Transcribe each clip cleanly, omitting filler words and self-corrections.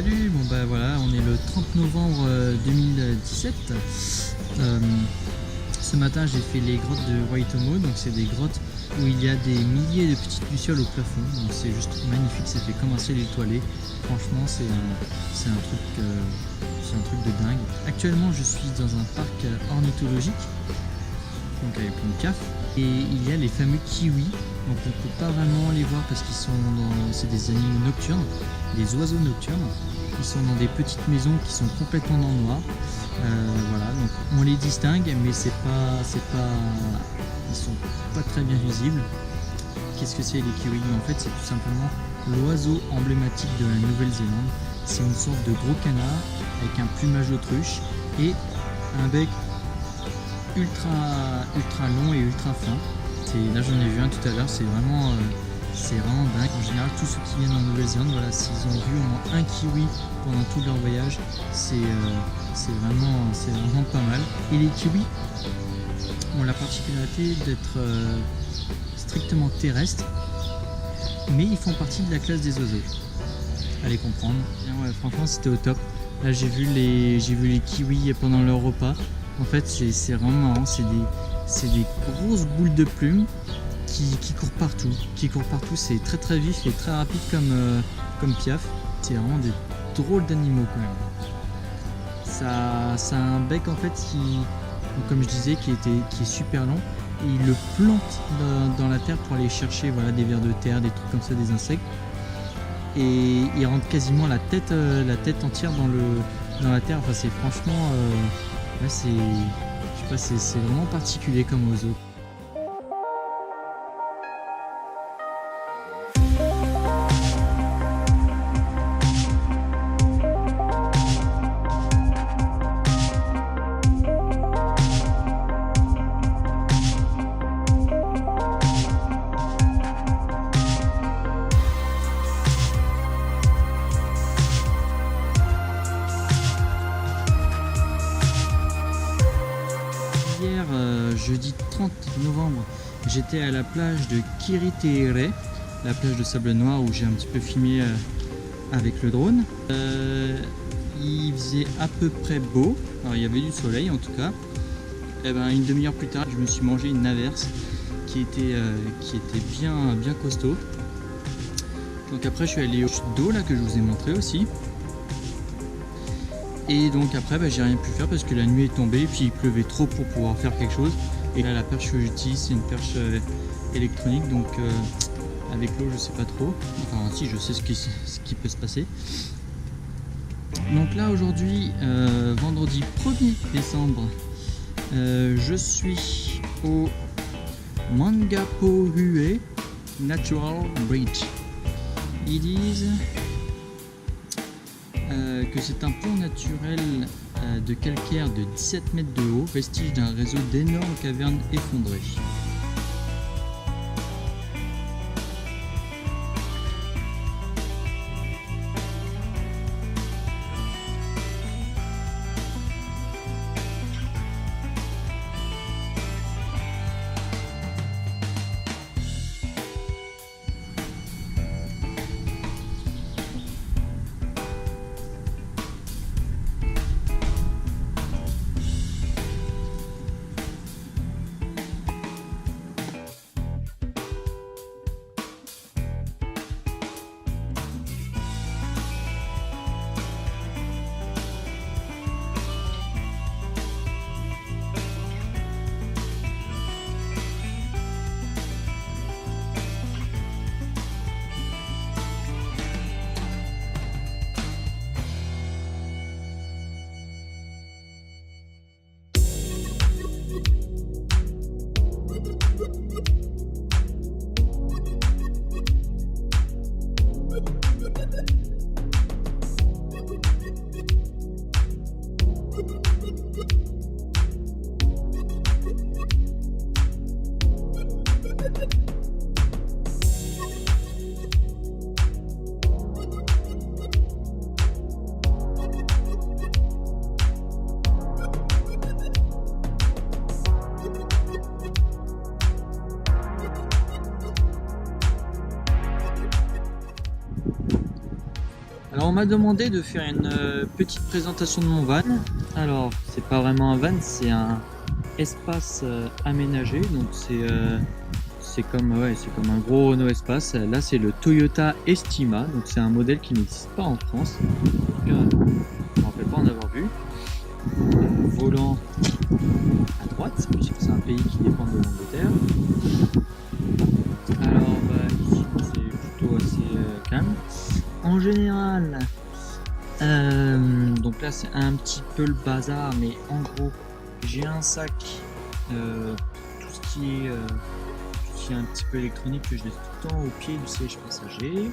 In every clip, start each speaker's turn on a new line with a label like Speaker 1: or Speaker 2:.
Speaker 1: Salut, bon bah voilà, on est le 30 novembre 2017. Ce matin j'ai fait les grottes de Waitomo, donc c'est des grottes où il y a des milliers de petites lucioles au plafond, donc c'est juste magnifique, ça fait comme un ciel étoilé. Franchement c'est un truc de dingue. Actuellement je suis dans un parc ornithologique, donc avec une CAF, et il y a les fameux kiwis. Donc on ne peut pas vraiment les voir parce qu'ils c'est des animaux nocturnes, des oiseaux nocturnes. Ils sont dans des petites maisons qui sont complètement dans le noir. Voilà, donc on les distingue, mais ils sont pas très bien visibles. Qu'est-ce que c'est les kiwis? En fait, c'est tout simplement l'oiseau emblématique de la Nouvelle-Zélande. C'est une sorte de gros canard avec un plumage d'autruche et un bec ultra long et ultra fin. Là j'en ai vu un tout à l'heure, c'est vraiment dingue. En général tous ceux qui viennent en Nouvelle-Zélande, voilà, s'ils ont vu au moins un kiwi pendant tout leur voyage, c'est vraiment pas mal. Et les kiwis ont la particularité d'être strictement terrestres, mais ils font partie de la classe des oiseaux. Allez comprendre. Ouais, franchement c'était au top. Là j'ai vu les kiwis pendant leur repas. En fait c'est vraiment marrant, c'est des grosses boules de plumes qui courent partout. C'est très très vif et très rapide comme Piaf. C'est vraiment des drôles d'animaux quand même. Ça a un bec en fait comme je disais, qui est super long. Et il le plante dans la terre pour aller chercher des vers de terre, des trucs comme ça, des insectes. Et il rentre quasiment la tête entière dans la terre. Enfin c'est franchement... là c'est vraiment particulier comme oiseau. Hier, jeudi 30 novembre, j'étais à la plage de Kiriteire, la plage de sable noir où j'ai un petit peu filmé avec le drone. Il faisait à peu près beau, alors il y avait du soleil en tout cas. Et ben, une demi-heure plus tard, je me suis mangé une averse qui était bien costaud. Donc après, je suis allé au chute d'eau là que je vous ai montré aussi. Et donc après j'ai rien pu faire parce que la nuit est tombée et puis il pleuvait trop pour pouvoir faire quelque chose. Et là la perche que j'utilise c'est une perche électronique, donc avec l'eau je sais pas trop. Enfin si, je sais ce qui peut se passer. Donc là aujourd'hui, vendredi 1er décembre, je suis au Mangapohue Natural Bridge. Ils disent que c'est un pont naturel de calcaire de 17 mètres de haut, vestige d'un réseau d'énormes cavernes effondrées. Alors on m'a demandé de faire une petite présentation de mon van. Alors c'est pas vraiment un van, c'est un espace aménagé, donc c'est comme un gros Renault Espace. Là c'est le Toyota Estima, donc c'est un modèle qui n'existe pas en France. En tout cas, je ne me rappelle pas en avoir vu. Volant à droite, puisque c'est un pays qui dépend de l'Angleterre. Alors ici c'est plutôt assez calme. En général, donc là c'est un petit peu le bazar, mais en gros j'ai un sac, tout ce qui est un petit peu électronique que je laisse tout le temps au pied du siège passager.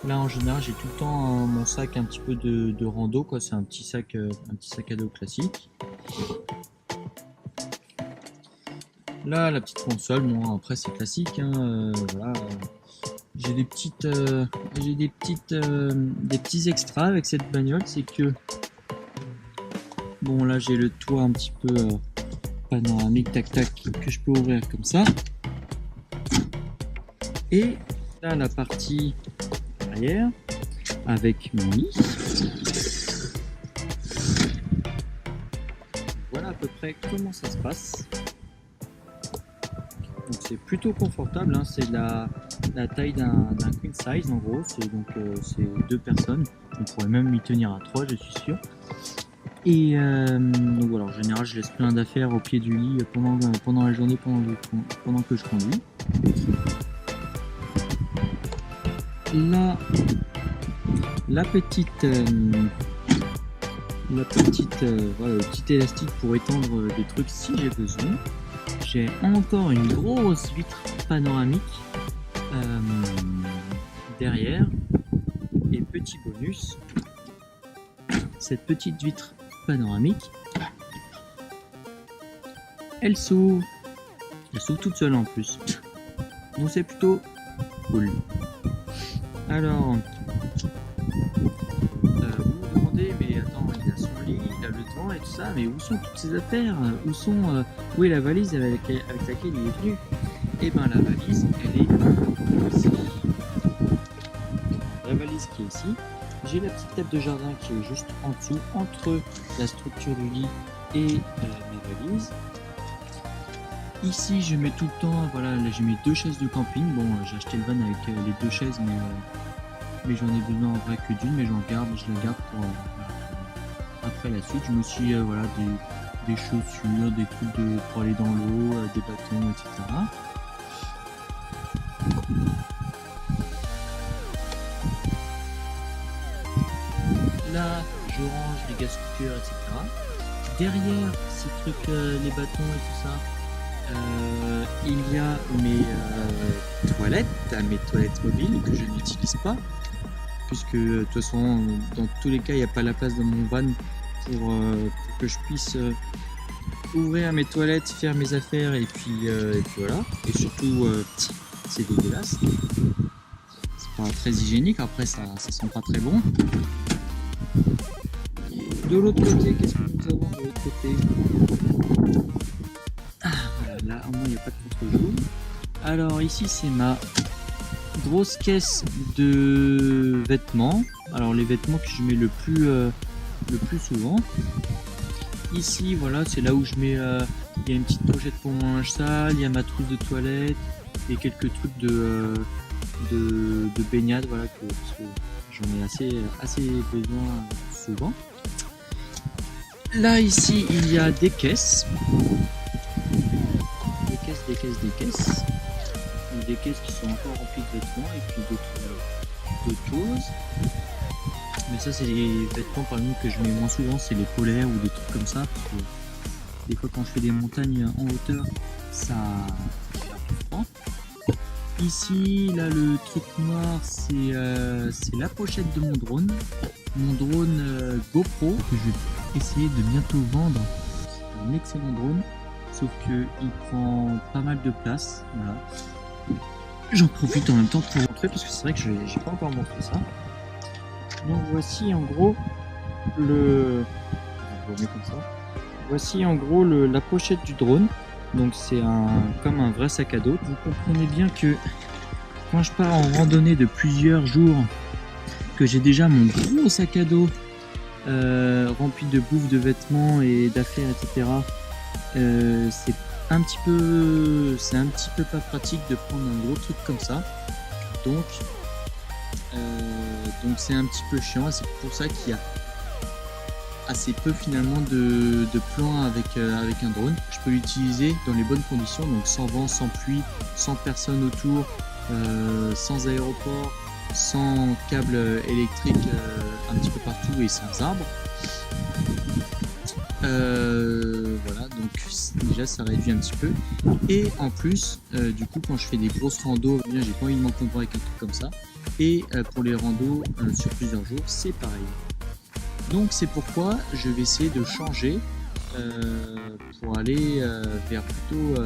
Speaker 1: Là en général j'ai tout le temps mon sac un petit peu de rando, quoi. C'est un petit sac à dos classique. Là la petite console, bon après c'est classique, hein, voilà. J'ai des petits extras avec cette bagnole, c'est que bon là j'ai le toit un petit peu panoramique tac que je peux ouvrir comme ça, et là la partie arrière avec mon lit. Voilà à peu près comment ça se passe. Donc c'est plutôt confortable, hein. C'est la taille d'un queen size en gros, c'est 2 personnes, on pourrait même y tenir à 3 je suis sûr. Et donc voilà, en général je laisse plein d'affaires au pied du lit pendant la journée, pendant que je conduis. Là, le petit élastique pour étendre des trucs si j'ai besoin. J'ai encore une grosse vitre panoramique derrière, et petit bonus, cette petite vitre panoramique, elle s'ouvre toute seule en plus, donc c'est plutôt cool. Alors vous me demandez, mais attends, il a son lit, il a le devant et tout ça, mais où sont toutes ses affaires, où est la valise avec laquelle il est venu? Et ben la valise, elle est ici. La valise qui est ici. J'ai la petite table de jardin qui est juste en dessous, entre la structure du lit et ma valise. Ici je mets tout le temps, voilà, là j'ai mes 2 chaises de camping. Bon, j'ai acheté le van avec les 2 chaises, mais j'en ai besoin en vrai que d'une, mais je la garde pour après la suite. Je me suis voilà, des chaussures, des trucs pour aller dans l'eau, des bâtons, etc. Là je range les gas cookers, etc. Derrière ces trucs, les bâtons et tout ça, il y a mes toilettes mobiles que je n'utilise pas, puisque de toute façon dans tous les cas il n'y a pas la place dans mon van pour que je puisse ouvrir mes toilettes, faire mes affaires et puis voilà. Et surtout c'est dégueulasse, c'est pas très hygiénique, après ça sent pas très bon. De l'autre côté, qu'est-ce que nous avons de l'autre côté? Voilà, là au moins il n'y a pas de contre-jour. Alors ici c'est ma grosse caisse de vêtements. Alors les vêtements que je mets le plus souvent. Ici voilà, c'est là où je mets, il y a une petite pochette pour mon linge sale, il y a ma trousse de toilette et quelques trucs de baignade, voilà, parce que j'en ai assez besoin souvent. Là ici il y a des caisses. Des caisses qui sont encore remplies de vêtements et puis d'autres choses. Mais ça c'est les vêtements par exemple que je mets moins souvent, c'est les polaires ou des trucs comme ça, parce que des fois quand je fais des montagnes en hauteur, ça prend. Ici là le truc noir c'est la pochette de mon drone GoPro que je vais essayer de bientôt vendre. C'est un excellent drone, sauf que il prend pas mal de place, voilà. J'en profite en même temps pour montrer, parce que c'est vrai que j'ai pas encore montré ça. Donc voici en gros la pochette du drone. Donc c'est comme un vrai sac à dos. Vous comprenez bien que quand je pars en randonnée de plusieurs jours que j'ai déjà mon gros sac à dos rempli de bouffe, de vêtements et d'affaires, etc. C'est un petit peu pas pratique de prendre un gros truc comme ça. Donc c'est un petit peu chiant, et c'est pour ça qu'il y a assez peu finalement de plans avec un drone. Je peux l'utiliser dans les bonnes conditions, donc sans vent, sans pluie, sans personne autour, sans aéroport, sans câble électrique un petit peu partout et sans arbres. Voilà, donc déjà ça réduit un petit peu. Et en plus, du coup, quand je fais des grosses randos, j'ai pas envie de m'encombrer avec un truc comme ça. Et pour les randos sur plusieurs jours, c'est pareil. Donc c'est pourquoi je vais essayer de changer pour aller vers plutôt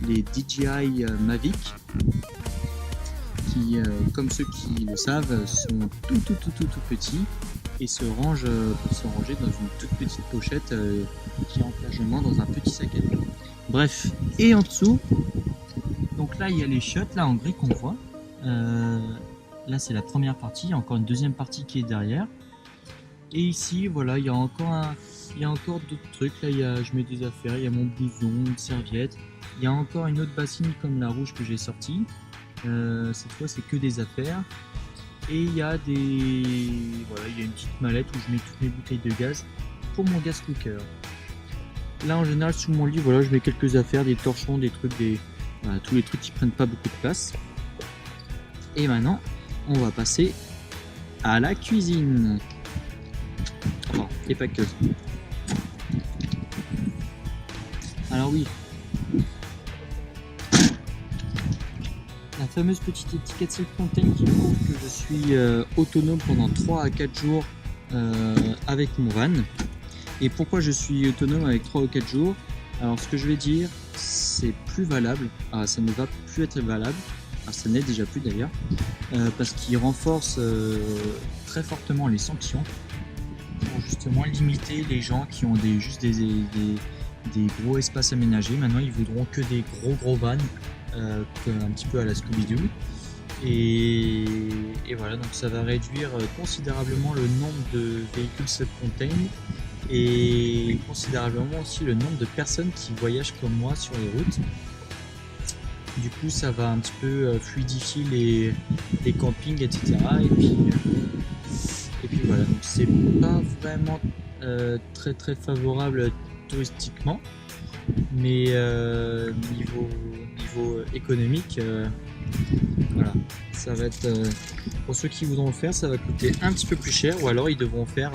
Speaker 1: les DJI Mavic, qui, comme ceux qui le savent, sont tout petits et se rangent pour se ranger dans une toute petite pochette qui est en largement dans un petit sac à dos. Bref, et en dessous, donc là il y a les shots là en gris qu'on voit. Là c'est la première partie, il y a encore une deuxième partie qui est derrière. Et ici, voilà, il y a encore d'autres trucs. Là, je mets des affaires, il y a mon blouson, une serviette. Il y a encore une autre bassine comme la rouge que j'ai sortie. Cette fois, c'est que des affaires. Et il y a une petite mallette où je mets toutes mes bouteilles de gaz pour mon gas cooker. Là, en général, sous mon lit, voilà, je mets quelques affaires, des torchons, des trucs, voilà, tous les trucs qui prennent pas beaucoup de place. Et maintenant, on va passer à la cuisine. Bon, et pas que. Alors oui, la fameuse petite étiquette self-contain qui prouve que je suis autonome pendant 3 à 4 jours avec mon van. Et pourquoi je suis autonome avec 3 ou 4 jours? Alors ce que je vais dire, c'est plus valable. Ah, ça ne va plus être valable. Alors, ça n'est déjà plus d'ailleurs. Parce qu'il renforce très fortement les sanctions pour justement limiter les gens qui ont juste des gros espaces aménagés. Maintenant ils voudront que des gros vannes, un petit peu à la Scooby-Doo. Et voilà, donc ça va réduire considérablement le nombre de véhicules self-contained et considérablement aussi le nombre de personnes qui voyagent comme moi sur les routes. Du coup ça va un petit peu fluidifier les campings, etc. Et puis voilà, donc c'est pas vraiment très favorable touristiquement, mais niveau économique, voilà, ça va être pour ceux qui voudront le faire, ça va coûter un petit peu plus cher, ou alors ils devront faire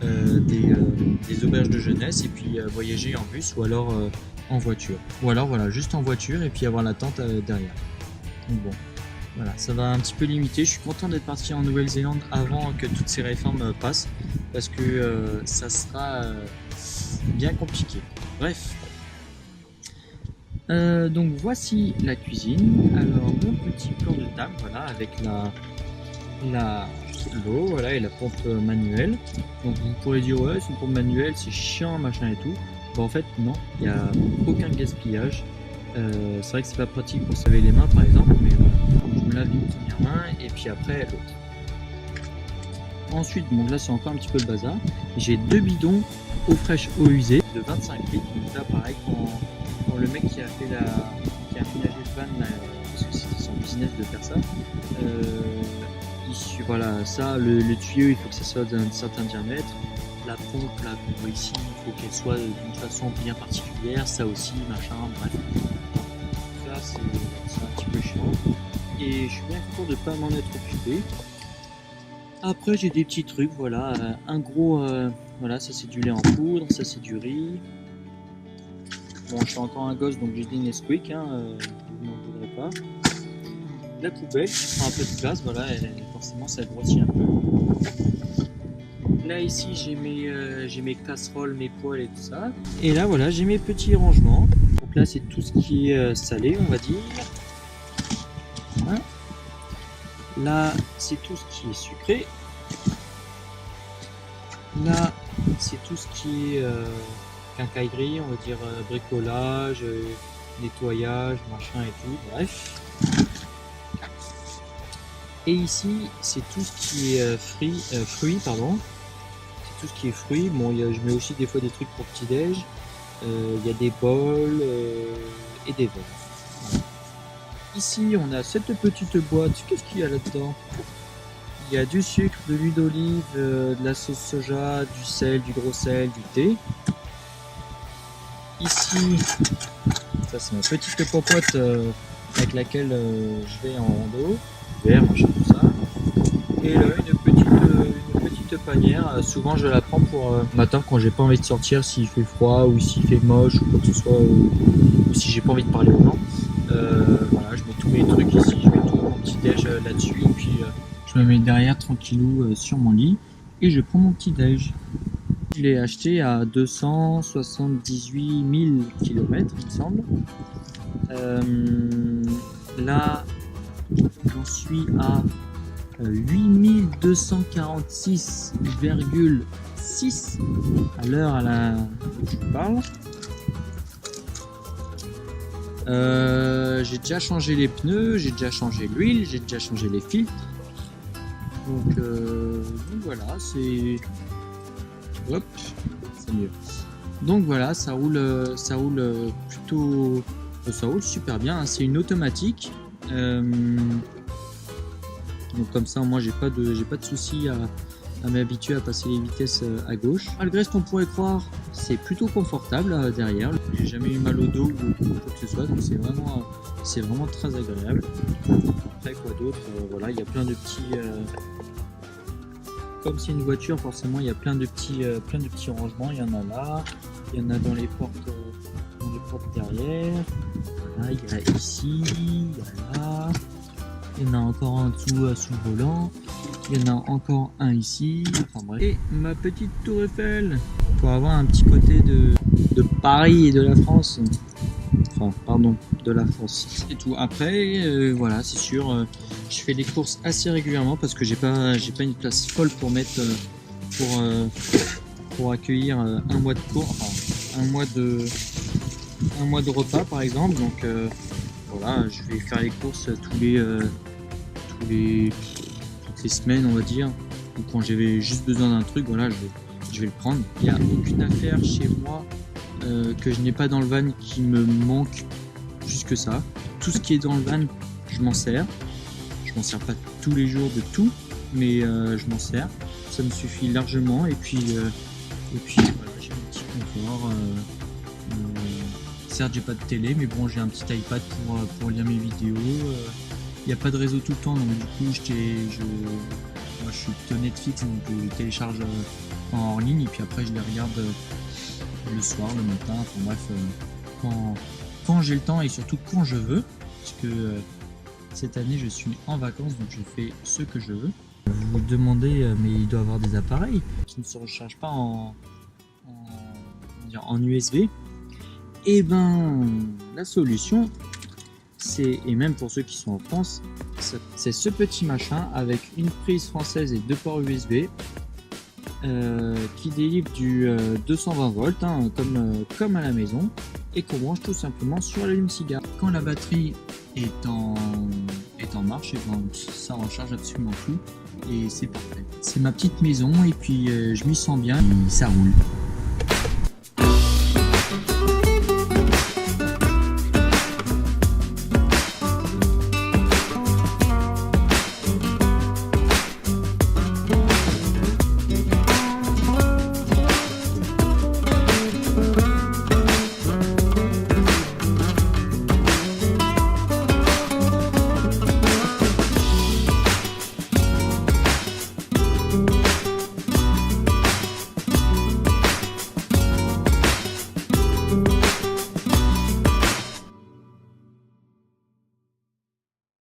Speaker 1: des auberges de jeunesse et puis voyager en bus ou alors en voiture, ou alors voilà, juste en voiture et puis avoir la tente derrière. Donc bon, voilà, ça va un petit peu limiter. Je suis content d'être parti en Nouvelle-Zélande avant que toutes ces réformes passent, parce que ça sera bien compliqué. Bref. Donc voici la cuisine. Alors mon petit plan de table, voilà, avec l'eau, voilà, et la pompe manuelle. Donc vous pourrez dire ouais, c'est une pompe manuelle, c'est chiant, machin et tout. Bon, en fait non, il n'y a aucun gaspillage. C'est vrai que c'est pas pratique pour se laver les mains par exemple, mais voilà, je me lave d'une première main et puis après l'autre. Ensuite, bon là c'est encore un petit peu le bazar. J'ai 2 bidons eau fraîche, eau usée de 25 litres. Donc là pareil, quand le mec qui a aménagé le van, là, parce que c'était son business de faire ça, voilà, ça, le tuyau il faut que ça soit d'un certain diamètre. La pompe là qu'on voit ici, il faut qu'elle soit d'une façon bien particulière, ça aussi, machin, bref. Ça c'est un petit peu chiant. Et je suis bien content de ne pas m'en être occupé. Après j'ai des petits trucs, voilà, un gros, voilà, ça c'est du lait en poudre, ça c'est du riz. Bon, je suis encore un gosse donc j'ai des Nesquik, hein, vous n'en voudrez pas. La poubelle qui prend un peu de place, voilà, et forcément ça grossit un peu. Là ici j'ai mes casseroles, mes poêles et tout ça. Et là voilà, j'ai mes petits rangements. Donc là c'est tout ce qui est salé, on va dire. Voilà. Là c'est tout ce qui est sucré. Là c'est tout ce qui est quincaillerie, on va dire bricolage, nettoyage, machin et tout, bref. Et ici, c'est tout ce qui est fruits, pardon. C'est tout ce qui est fruits. Bon, je mets aussi des fois des trucs pour petit-déj. Il y a des bols et des verres. Voilà. Ici, on a cette petite boîte. Qu'est-ce qu'il y a là-dedans? Il y a du sucre, de l'huile d'olive, de la sauce soja, du sel, du gros sel, du thé. Ici, ça c'est ma petite popote avec laquelle je vais en rando. Vert, machin, tout ça. Et là, une petite panière. Souvent, je la prends pour le matin quand j'ai pas envie de sortir, s'il fait froid ou s'il fait moche ou quoi que ce soit, ou si j'ai pas envie de parler aux gens. Voilà, je mets tous mes trucs ici, je mets tout mon petit déj là-dessus, et puis je me mets derrière tranquillou sur mon lit et je prends mon petit déj. Je l'ai acheté à 278 000 km, il me semble. Là, j'en suis à 8246,6 à l'heure où je vous parle. J'ai déjà changé les pneus, j'ai déjà changé l'huile, j'ai déjà changé les filtres. Donc voilà, c'est... Hop, c'est mieux. Donc voilà, ça roule plutôt... Ça roule super bien, hein. C'est une automatique. Donc comme ça, moi j'ai pas de souci à m'habituer à passer les vitesses à gauche. Malgré ce qu'on pourrait croire, c'est plutôt confortable derrière. J'ai jamais eu mal au dos ou quoi que ce soit, donc c'est vraiment très agréable. Après quoi d'autre, voilà, il y a plein de petits... Comme c'est une voiture, forcément il y a plein de petits rangements. Il y en a là, il y en a dans les portes derrière. Voilà, il y a ici, il y a là. Il y en a encore un dessous sous le volant. Il y en a encore un ici. Enfin bref. Et ma petite tour Eiffel pour avoir un petit côté de Paris et de la France. Enfin, pardon, de la France. C'est tout. Après, voilà, c'est sûr, je fais des courses assez régulièrement parce que j'ai pas une place folle pour mettre pour accueillir un mois de cours, enfin, un mois de repas par exemple. Donc voilà, je vais faire les courses toutes les semaines, on va dire, ou quand j'ai juste besoin d'un truc, voilà, je vais le prendre. Il n'y a aucune affaire chez moi que je n'ai pas dans le van qui me manque plus que ça. Tout ce qui est dans le van, je m'en sers. Je m'en sers pas tous les jours de tout, mais je m'en sers. Ça me suffit largement. Et puis voilà, j'ai un petit confort. Certes, j'ai pas de télé, mais bon, j'ai un petit iPad pour lire mes vidéos. Il n'y a pas de réseau tout le temps, donc du coup, moi je suis plutôt Netflix, donc je télécharge en ligne et puis après je les regarde le soir, le matin, enfin bref, quand j'ai le temps et surtout quand je veux, parce que cette année je suis en vacances, donc je fais ce que je veux. Vous vous demandez, mais il doit y avoir des appareils qui ne se rechargent pas en USB. Et ben la solution, et même pour ceux qui sont en France, c'est ce petit machin avec une prise française et deux ports USB qui délivre du 220 volts, hein, comme à la maison, et qu'on branche tout simplement sur l'allume-cigare. Quand la batterie est en marche, et ben, ça recharge absolument tout et c'est parfait. C'est ma petite maison et puis je m'y sens bien et ça roule.